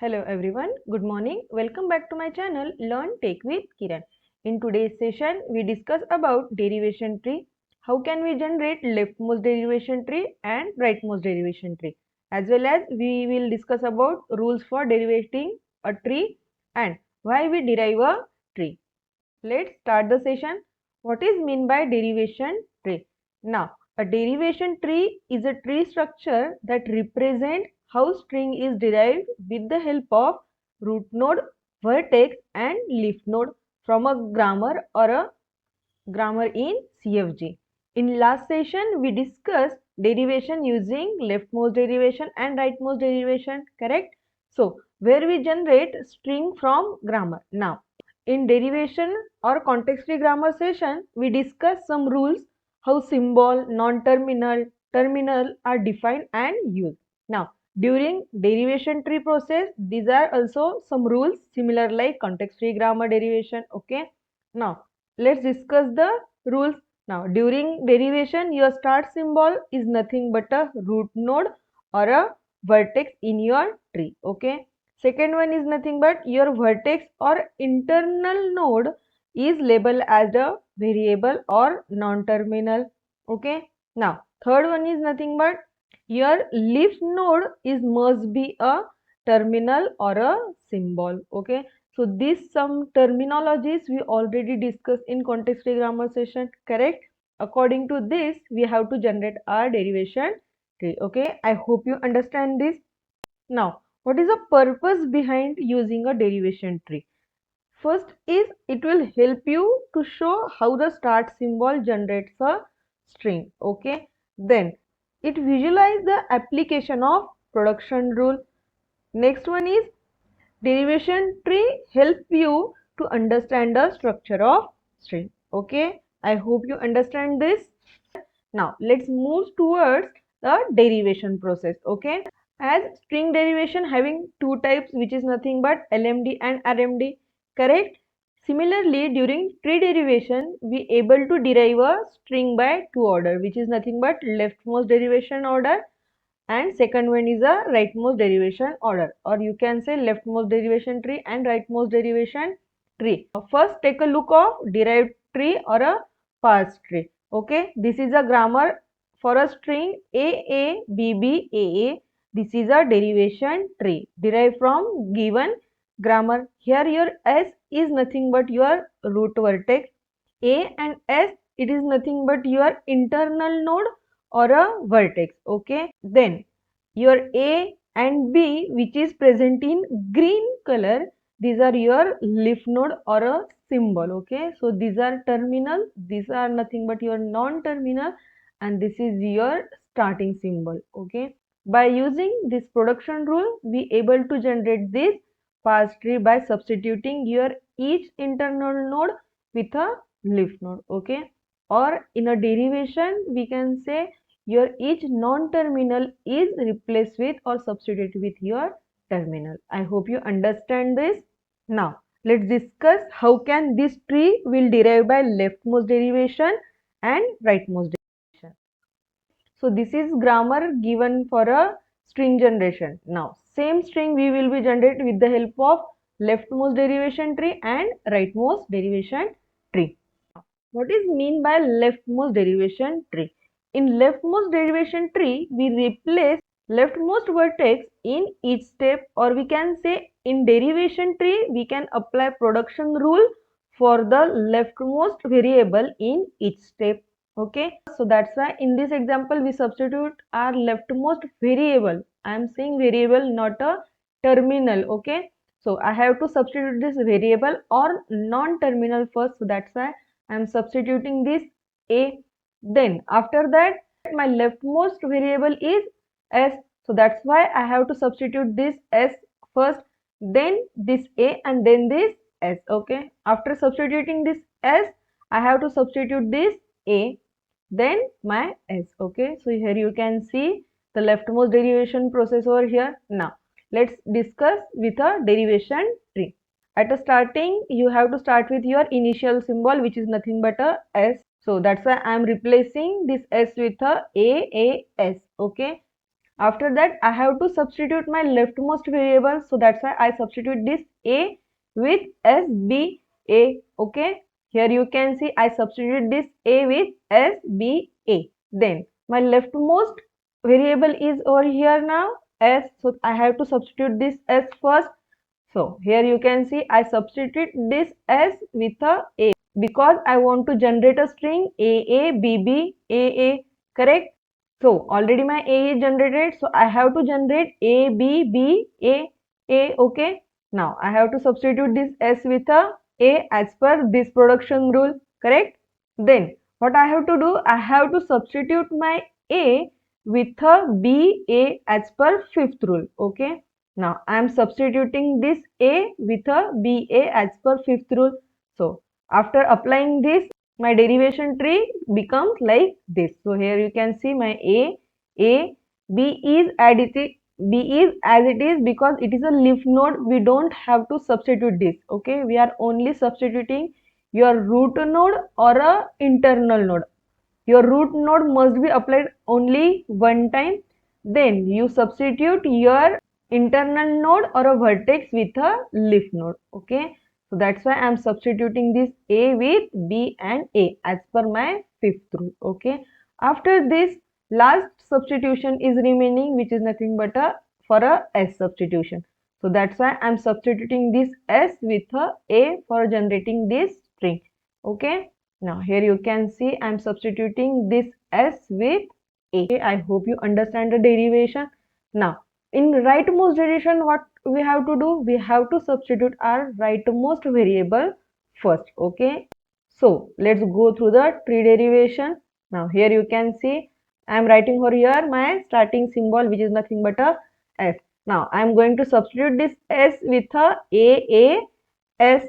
Hello everyone, good morning. Welcome back to my channel Learn Take with Kiran. In today's session, we discuss about derivation tree. How can we generate leftmost derivation tree and rightmost derivation tree? As well as we will discuss about rules for derivating a tree and why we derive a tree. Let's start the session. What is mean by derivation tree? Now, a derivation tree is a tree structure that represents how string is derived with the help of root node, vertex and leaf node from a grammar or a grammar in CFG. In last session, we discussed derivation using leftmost derivation and rightmost derivation, correct? So, where we generate string from grammar. Now, in derivation or context-free grammar session, we discuss some rules, how symbol, non-terminal, terminal are defined and used. Now, during derivation tree process, these are also some rules similar like context-free grammar derivation, okay? Now, let's discuss the rules. Now, during derivation, your start symbol is nothing but a root node or a vertex in your tree, okay? Second one is nothing but your vertex or internal node is labeled as a variable or non-terminal, okay? Now, third one is nothing but your leaf node is must be a terminal or a symbol, okay? So these some terminologies we already discussed in context-free grammar session, correct? According to this, we have to generate our derivation tree, okay? I hope you understand this. Now, what is the purpose behind using a derivation tree? First is it will help you to show how the start symbol generates a string, okay? Then it visualize the application of production rule. Next one is derivation tree help you to understand the structure of string, okay? I hope you understand this. Now let's move towards the derivation process, okay? As string derivation having two types, which is nothing but LMD and RMD, correct? Similarly, during tree derivation, we able to derive a string by two order, which is nothing but leftmost derivation order and second one is a rightmost derivation order, or you can say leftmost derivation tree and rightmost derivation tree. First take a look of derived tree or a parse tree, okay? This is a grammar for a string AABBAA. This is a derivation tree derived from given grammar. Here your S is nothing but your root vertex, A and S it is nothing but your internal node or a vertex, okay? Then your A and B which is present in green color, these are your leaf node or a symbol, okay? So these are terminal, these are nothing but your non-terminal and this is your starting symbol, okay? By using this production rule, we able to generate this parse tree by substituting your each internal node with a leaf node, okay? Or in a derivation, we can say your each non-terminal is replaced with or substituted with your terminal. I hope you understand this. Now, let's discuss how can this tree will derive by leftmost derivation and rightmost derivation. So this is grammar given for a string generation. Now, same string we will be generated with the help of leftmost derivation tree and rightmost derivation tree. What is mean by leftmost derivation tree? In leftmost derivation tree, we replace leftmost vertex in each step, or we can say in derivation tree, we can apply production rule for the leftmost variable in each step. Okay, so that's why in this example we substitute our leftmost variable. I am saying variable, not a terminal. Okay, so I have to substitute this variable or non-terminal first. So that's why I am substituting this A. Then after that my leftmost variable is S. So that's why I have to substitute this S first, then this A and then this S. Okay. After substituting this S, I have to substitute this A, then my S. Okay. So here you can see the leftmost derivation process over here. Now let's discuss with a derivation tree. At a starting, you have to start with your initial symbol, which is nothing but a S. So that's why I am replacing this S with a S. Okay. After that, I have to substitute my leftmost variable. So that's why I substitute this A with S, B, A. Okay. Here you can see I substitute this A with S, B, A. Then my leftmost variable is over here now S. So I have to substitute this S first. So here you can see I substitute this S with a A because I want to generate a string AA, BB, AA. Correct? So already my A is generated. So I have to generate A, B, B, A. Okay. Now I have to substitute this S with a as per this production rule. Correct? Then what I have to do? I have to substitute my A with a B, A as per fifth rule. Okay. Now I am substituting this A with a B, A as per fifth rule. So after applying this, my derivation tree becomes like this. So here you can see my A, B is as it is because it is a leaf node. We don't have to substitute this. Okay, we are only substituting your root node or a internal node. Your root node must be applied only one time. Then you substitute your internal node or a vertex with a leaf node. Okay. So that's why I am substituting this A with B and A as per my fifth rule. Okay. After this, last substitution is remaining, which is nothing but for a S substitution. So that's why I am substituting this S with A for generating this string. Okay. Now here you can see I am substituting this S with A. I hope you understand the derivation. Now in rightmost derivation, what we have to do? We have to substitute our rightmost variable first. Okay. So let's go through the tree derivation. Now here you can see I am writing over here my starting symbol, which is nothing but a S. Now I am going to substitute this S with a S.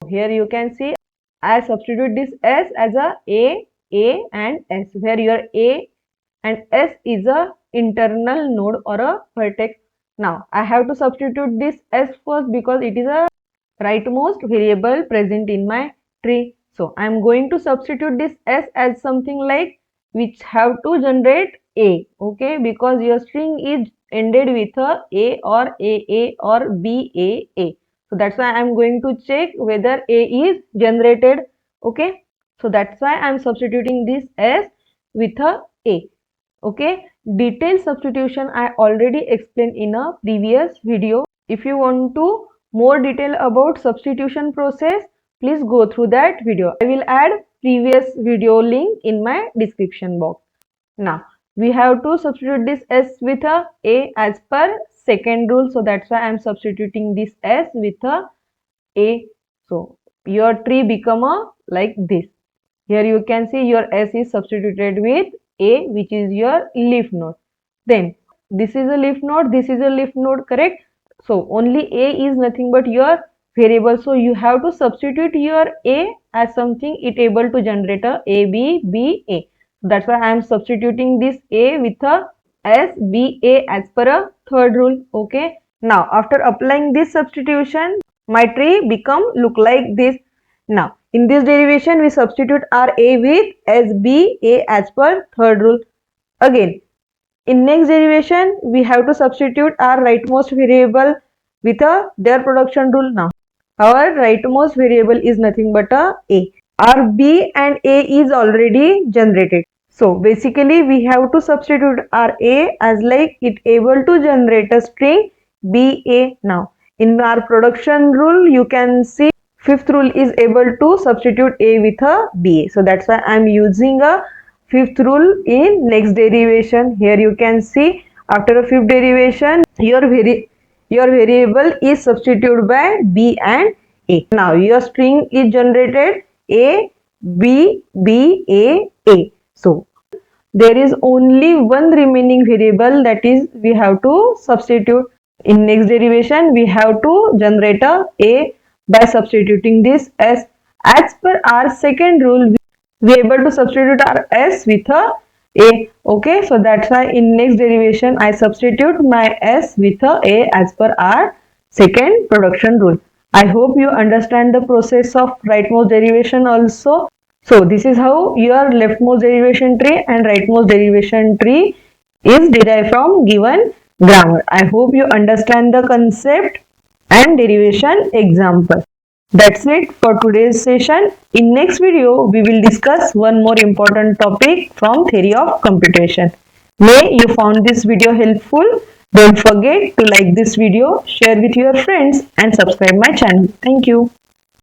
Here you can see I substitute this S as A and S, where your A and S is a internal node or a vertex. Now I have to substitute this S first because it is a rightmost variable present in my tree. So I am going to substitute this S as something like which have to generate A. Okay, because your string is ended with A or AA or BAA. So that's why I am going to check whether A is generated. Okay. So that's why I am substituting this S with A. Okay. Detailed substitution I already explained in a previous video. If you want to more detail about substitution process, please go through that video. I will add previous video link in my description box. Now we have to substitute this S with A as per second rule. So that's why I am substituting this S with A. So your tree become like this. Here you can see your S is substituted with A, which is your leaf node. Then this is a leaf node, this is a leaf node, correct? So only A is nothing but your variable. So you have to substitute your A as something it able to generate a B, B, A. That's why I am substituting this A with a S, B, A as per a third rule. Okay. Now after applying this substitution, my tree become look like this. Now in this derivation, we substitute our A with S, B, A as per third rule. Again, in next derivation, we have to substitute our rightmost variable with their production rule. Now our rightmost variable is nothing but A. Our B and A is already generated. So basically we have to substitute our A as like it able to generate a string BA. Now in our production rule, you can see fifth rule is able to substitute A with a BA. So that's why I am using a fifth rule in next derivation. Here you can see after a fifth derivation, your variable is substituted by B and A. Now your string is generated A, B, B, A. So there is only one remaining variable, that is we have to substitute. In next derivation, we have to generate A by substituting this S. As per our second rule, we are able to substitute our S with A. Okay, so that's why in next derivation I substitute my S with A as per our second production rule. I hope you understand the process of rightmost derivation also. So this is how your leftmost derivation tree and rightmost derivation tree is derived from given grammar. I hope you understand the concept and derivation example. That's it for today's session. In next video, we will discuss one more important topic from theory of computation. May you found this video helpful. Don't forget to like this video, share with your friends and subscribe my channel. Thank you.